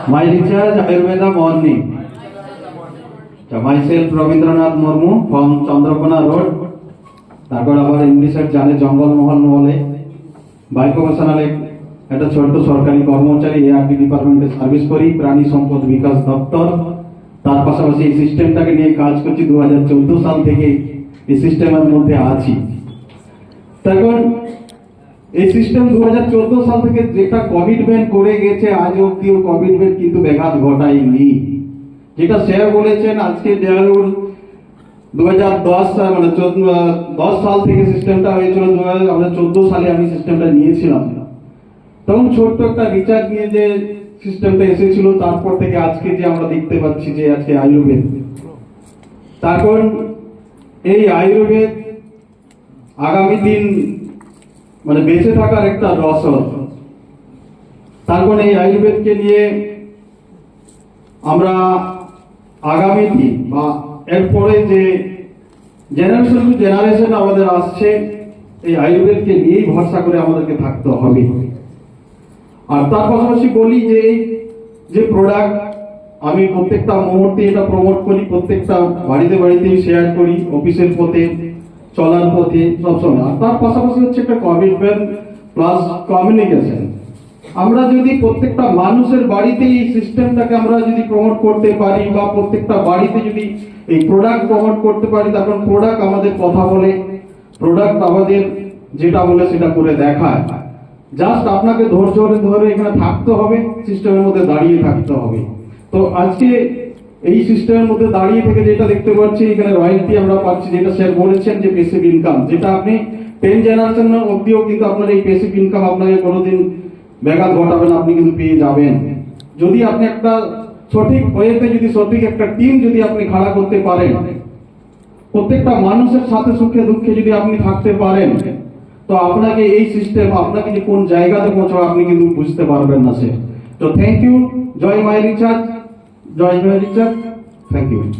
My recharge Ayurveda morning. Myself Rabindranath Murmu from Chandrakona Road. তারপর আবার ইংলিশের জানে জঙ্গলমহল মহলে বাই প্রফেশনাল একটা ছোট্ট সরকারি কর্মচারী এআরডি ডিপার্টমেন্টে সার্ভিস করি, প্রাণী সম্পদ বিকাশ দপ্তর। তার পাশাপাশি এই সিস্টেমটাকে নিয়ে কাজ করছি 2014 সাল থেকে এই সিস্টেমের মধ্যে আছি। তখন এই সিস্টেম 2014 সাল থেকে যেটা কমিটমেন্ট করে গেছে আজ অব্দি কমিটমেন্ট কিন্তু ব্যাঘাত ঘটায়নি। যেটা স্যার বলেছেন আজকে 2010 সাল মানে 10 সাল থেকে সিস্টেমটা হয়েছিল, আমরা 14 সালে আমি সিস্টেমটা নিয়েছিলাম। তখন ছোট্ট একটা রিচার্জ নিয়ে যে সিস্টেমটা এসেছিল, তারপর থেকে আজকে যে আমরা দেখতে পাচ্ছি যে আজকে আয়ুর্বেদ। তারপর এই আয়ুর্বেদ আগামী দিন মানে বেঁচে থাকার একটা রসদ। তারপর এই আয়ুর্বেদকে নিয়ে আমরা আগামী দিন বা এরপরে যে জেনারেশন টু জেনারেশন আমাদের আসছে, এই আয়ুর্বেদকে নিয়েই ভরসা করে আমাদেরকে থাকতে হবে। আর তার পাশাপাশি বলি যে এই যে প্রোডাক্ট আমি প্রত্যেকটা মুহূর্তে এটা প্রমোট করি, প্রত্যেকটা বাড়িতে বাড়িতেই শেয়ার করি, অফিসের পথে চলার পথে সবসময়। আর তার পাশাপাশি হচ্ছে একটা কমিটমেন্ট প্লাস কমিউনিকেশন। আমরা যদি প্রত্যেকটা মানুষের বাড়িতে এই সিস্টেমটাকে আমরা যদি প্রমোট করতে পারি বা প্রত্যেকটা বাড়িতে যদি এই প্রোডাক্ট প্রমোট করতে পারি, তখন প্রোডাক্ট আমাদের কথা বলে, প্রোডাক্ট আমাদের যেটা বলে সেটা করে দেখায়। জাস্ট আপনাকে ধৈর্য ধরে এখানে থাকতে হবে, সিস্টেমের মধ্যে দাঁড়িয়ে থাকতে হবে। তো আজকে এই সিস্টেমের মধ্যে দাঁড়িয়ে থেকে যেটা দেখতে পাচ্ছি এখানে রয়্যালটি আমরা পাচ্ছি, যেটা স্যার বলেছেন যে প্যাসিভ ইনকাম, যেটা আপনি 10 জেনারেশন অবধিও কিন্তু আপনার এই প্যাসিভ ইনকাম আপনাকে কোনোদিন ব্যাঘাত ঘটাবেন, আপনি কিন্তু পেয়ে যাবেন। যদি আপনি একটা সঠিক ওয়েতে যদি সঠিক একটা টিম যদি আপনি খাড়া করতে পারেন, প্রত্যেকটা মানুষের সাথে সুখে দুঃখে যদি আপনি থাকতে পারেন, তো আপনাকে এই সিস্টেম আপনাকে যে কোন জায়গাতে পৌঁছাবে আপনি কিন্তু বুঝতে পারবেন না স্যার। তো thank you. Joy my recharge, joy my recharge, thank you.